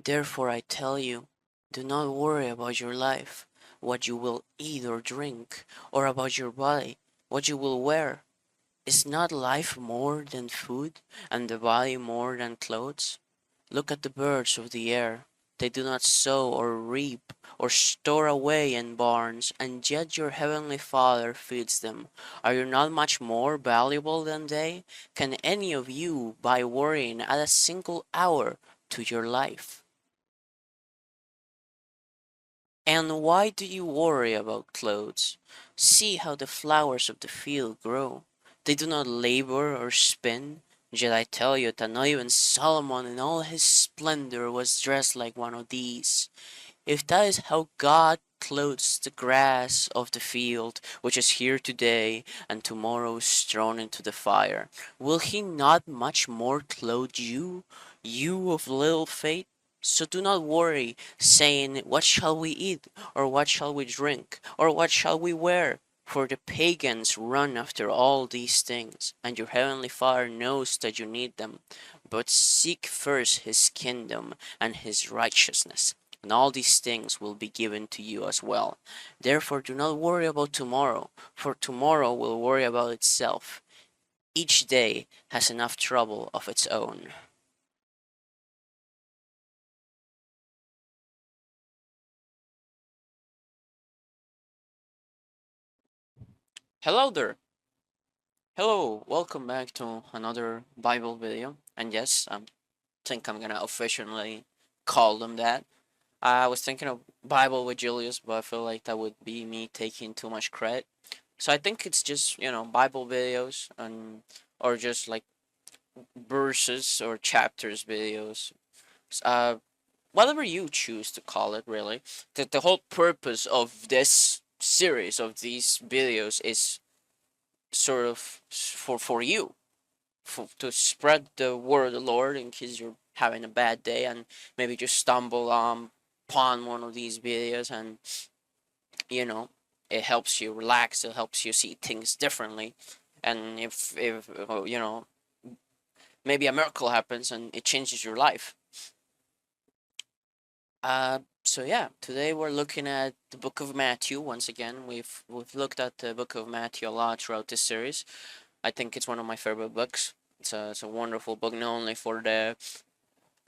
Therefore I tell you, do not worry about your life, what you will eat or drink, or about your body, what you will wear. Is not life more than food, and the body more than clothes? Look at the birds of the air. They do not sow or reap or store away in barns, and yet your heavenly Father feeds them. Are you not much more valuable than they? Can any of you, by worrying, add a single hour to your life? And why do you worry about clothes? See how the flowers of the field grow. They do not labor or spin. Yet I tell you that not even Solomon in all his splendor was dressed like one of these. If that is how God clothes the grass of the field, which is here today and tomorrow is thrown into the fire, will he not much more clothe you, you of little faith? So do not worry, saying, what shall we eat, or what shall we drink, or what shall we wear? For the pagans run after all these things, and your heavenly Father knows that you need them. But seek first his kingdom and his righteousness, and all these things will be given to you as well. Therefore, do not worry about tomorrow, for tomorrow will worry about itself. Each day has enough trouble of its own. Hello there. Hello, welcome back to another Bible video. And yes, I think I'm gonna officially call them that. I was thinking of Bible with Julius, but I feel like that would be me taking too much credit. So I think it's just, Bible videos and or just like verses or chapters videos. Uh, Whatever you choose to call it, really. The whole purpose of this series of these videos is sort of for you, to spread the word of the Lord in case you're having a bad day and maybe just stumble upon one of these videos, and you know it helps you relax, it helps you see things differently, and if maybe a miracle happens and it changes your life. So yeah, today we're looking at the book of Matthew once again. We've looked at the book of Matthew a lot throughout this series. I think it's one of my favorite books. It's a wonderful book, not only for the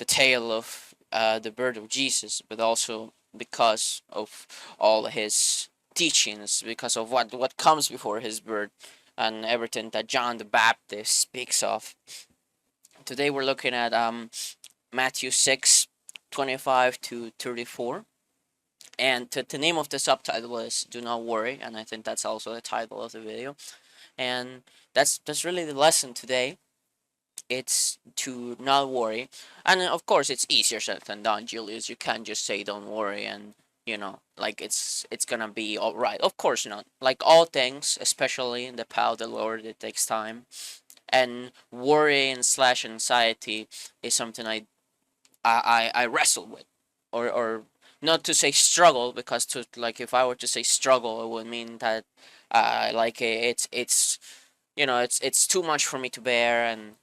tale of the birth of Jesus, but also because of all his teachings, because of what comes before his birth, and everything that John the Baptist speaks of. Today we're looking at Matthew 6:25 to 34. And the name of the subtitle is "Do Not Worry," and I think that's also the title of the video. And that's really the lesson today. It's to not worry, and of course it's easier said than done, Julius. You can't just say "don't worry" and like it's gonna be all right. Of course not. Like all things, especially in the path of the Lord, it takes time. And worry and slash anxiety is something I wrestle with, or not to say struggle, because to like if I were to say struggle, it would mean that it's it's too much for me to bear and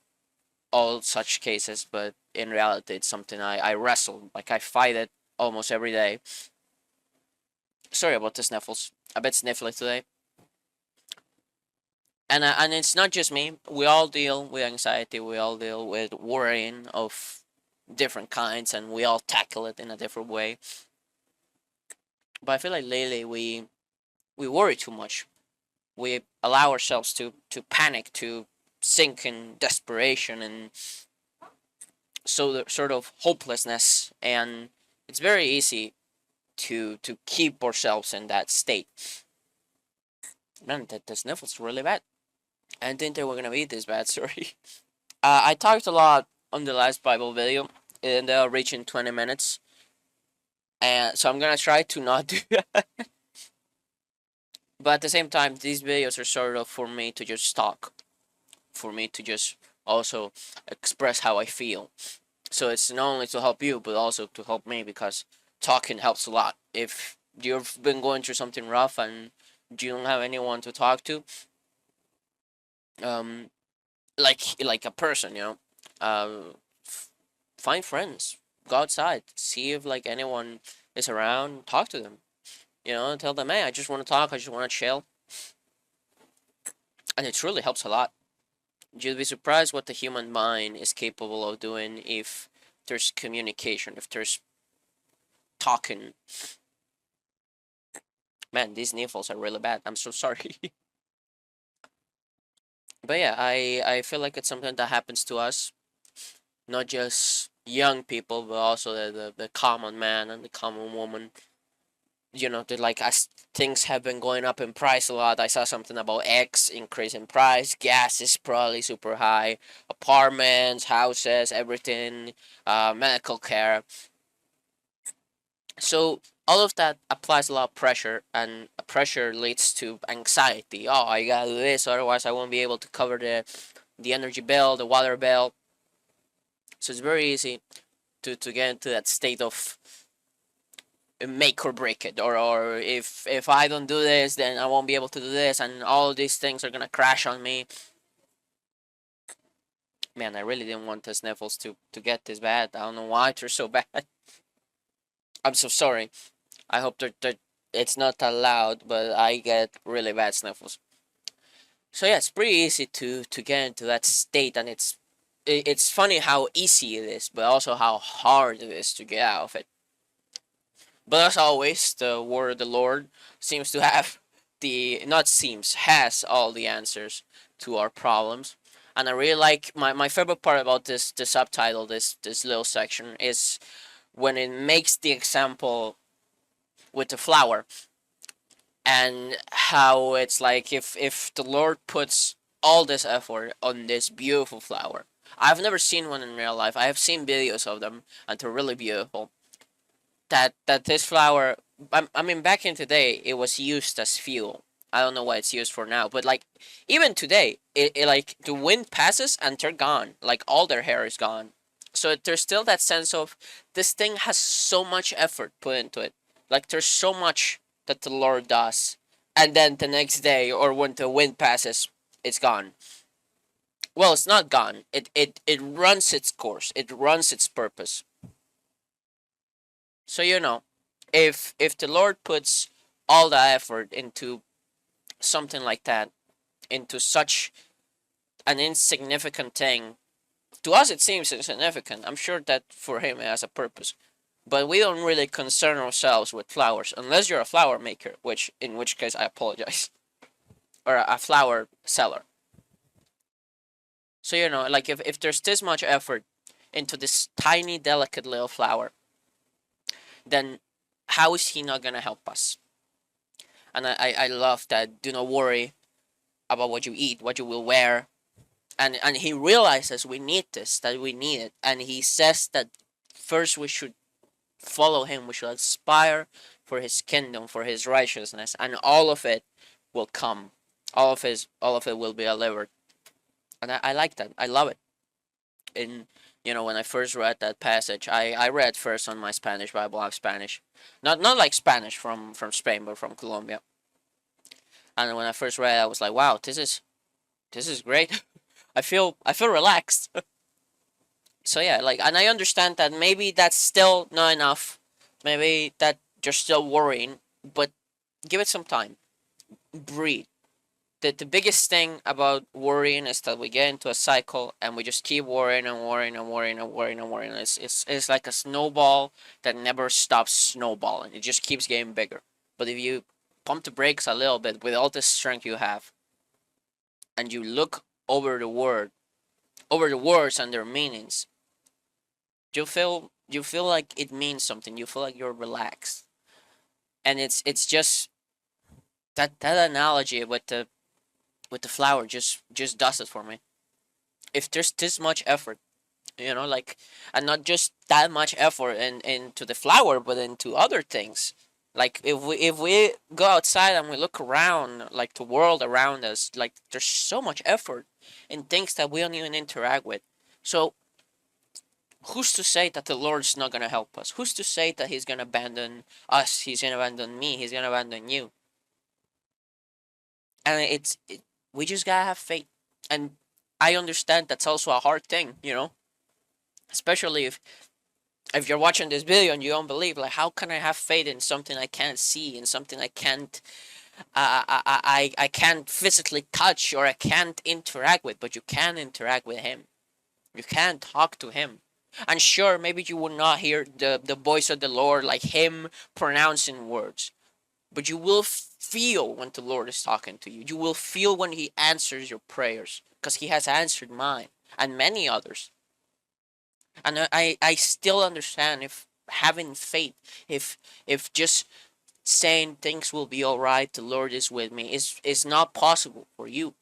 all such cases. But in reality, it's something I wrestle, like I fight it almost every day. Sorry about the sniffles, a bit sniffly today. And it's not just me. We all deal with anxiety. We all deal with worrying of different kinds, and we all tackle it in a different way. But I feel like lately we worry too much. We allow ourselves to panic, to sink in desperation and so the sort of hopelessness, and it's very easy to keep ourselves in that state. Man, that the sniffles really bad. I didn't think they were gonna be this bad. Sorry. I talked a lot on the last Bible video, and they're reaching 20 minutes, and so I'm gonna try to not do that. But at the same time, these videos are sort of for me to just talk, for me to just also express how I feel. So it's not only to help you, but also to help me, because talking helps a lot. If you've been going through something rough and you don't have anyone to talk to, like a person, uh, find friends go outside, see if like anyone is around, talk to them. Tell them, hey, I just want to talk, I just want to chill, and it truly helps a lot. You'd be surprised what the human mind is capable of doing if there's communication, if there's talking. Man, these nipples are really bad. I'm so sorry. But yeah, I feel like it's something that happens to us, not just young people, but also the common man and the common woman. Like as things have been going up in price a lot. I saw something about X increase in price. Gas is probably super high. Apartments, houses, everything, medical care. So all of that applies a lot of pressure, and pressure leads to anxiety. Oh, I gotta do this, otherwise I won't be able to cover the energy bill, the water bill. So it's very easy to get into that state of make or break it, or if I don't do this, then I won't be able to do this, and all these things are gonna crash on me. Man, I really didn't want the sniffles to get this bad. I don't know why they're so bad. I'm so sorry. I hope that it's not that loud, but I get really bad sniffles. So yeah, it's pretty easy to get into that state, and it's funny how easy it is, but also how hard it is to get out of it. But as always, the word of the Lord seems to have the not seems has all the answers to our problems. And I really like my favorite part about this subtitle, this little section, is when it makes the example with the flower, and how it's like if the Lord puts all this effort on this beautiful flower. I've never seen one in real life. I have seen videos of them, and they're really beautiful. That this flower, I mean, back in today, it was used as fuel. I don't know what it's used for now, but like even today, it like the wind passes and they're gone. Like all their hair is gone. So there's still that sense of this thing has so much effort put into it. Like there's so much that the Lord does, and then the next day or when the wind passes, it's gone. Well, it's not gone. It runs its course. It runs its purpose. So if the Lord puts all the effort into something like that, into such an insignificant thing, to us it seems insignificant. I'm sure that for him it has a purpose. But we don't really concern ourselves with flowers unless you're a flower maker, which in which case I apologize. Or a flower seller. So like if there's this much effort into this tiny delicate little flower, then how is he not gonna help us? And I love that. Do not worry about what you eat, what you will wear. And he realizes we need this, that we need it. And he says that first we should follow him, we should aspire for his kingdom, for his righteousness, and all of it will come. All of it will be delivered. And I like that. I love it. And when I first read that passage, I read first on my Spanish Bible. I have Spanish. Not like Spanish from Spain, but from Colombia. And when I first read it, I was like, wow, this is great. I feel relaxed. So yeah, like, and I understand that maybe that's still not enough. Maybe that you're still worrying, but give it some time. Breathe. The biggest thing about worrying is that we get into a cycle and we just keep worrying and worrying and worrying and worrying and worrying. It's like a snowball that never stops snowballing. It just keeps getting bigger. But if you pump the brakes a little bit with all the strength you have, and you look over the words and their meanings, you feel like it means something. You feel like you're relaxed, and it's just that analogy with the flower just does it for me. If there's this much effort, like, and not just that much effort into the flower, but into other things. Like if we go outside and we look around, like the world around us, like there's so much effort in things that we don't even interact with. So who's to say that the Lord's not gonna help us? Who's to say that He's gonna abandon us? He's gonna abandon me. He's gonna abandon you. And we just gotta have faith. And I understand that's also a hard thing, especially If you're watching this video and you don't believe, like, how can I have faith in something I can't see, in something I can't, I can't physically touch or I can't interact with? But you can interact with him. You can talk to him. And sure, maybe you will not hear the voice of the Lord, like him pronouncing words, but you will feel when the Lord is talking to you. You will feel when he answers your prayers, because he has answered mine and many others. And I still understand if having faith, if just saying things will be all right, the Lord is with me, is not possible for you,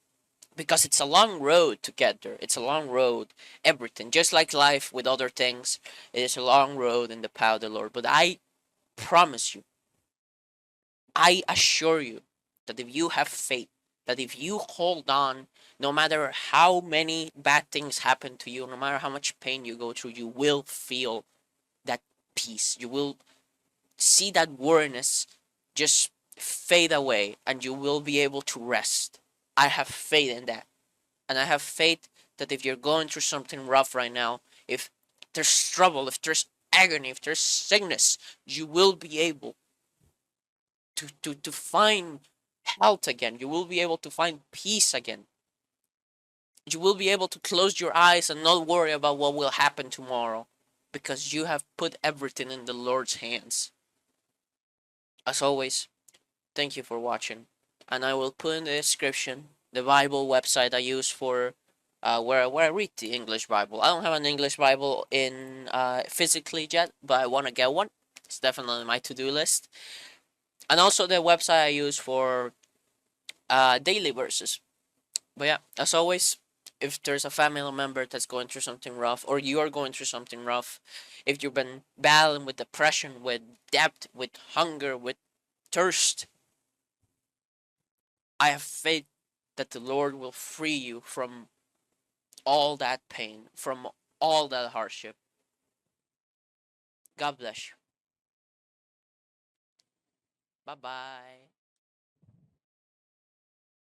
because it's a long road to get there. It's a long road, everything, just like life with other things. It is a long road in the path of the Lord. But I promise you, I assure you, that if you have faith, that if you hold on, no matter how many bad things happen to you, no matter how much pain you go through, you will feel that peace. You will see that weariness just fade away, and you will be able to rest. I have faith in that. And I have faith that if you're going through something rough right now, if there's trouble, if there's agony, if there's sickness, you will be able to find health again. You will be able to find peace again. You will be able to close your eyes and not worry about what will happen tomorrow, because you have put everything in the Lord's hands. As always, thank you for watching. And I will put in the description the Bible website I use for where I read the English Bible. I don't have an English Bible in physically yet, but I want to get one. It's definitely on my to-do list. And also the website I use for daily verses. But yeah, as always, if there's a family member that's going through something rough, or you're going through something rough, if you've been battling with depression, with debt, with hunger, with thirst, I have faith that the Lord will free you from all that pain, from all that hardship. God bless you. Bye bye.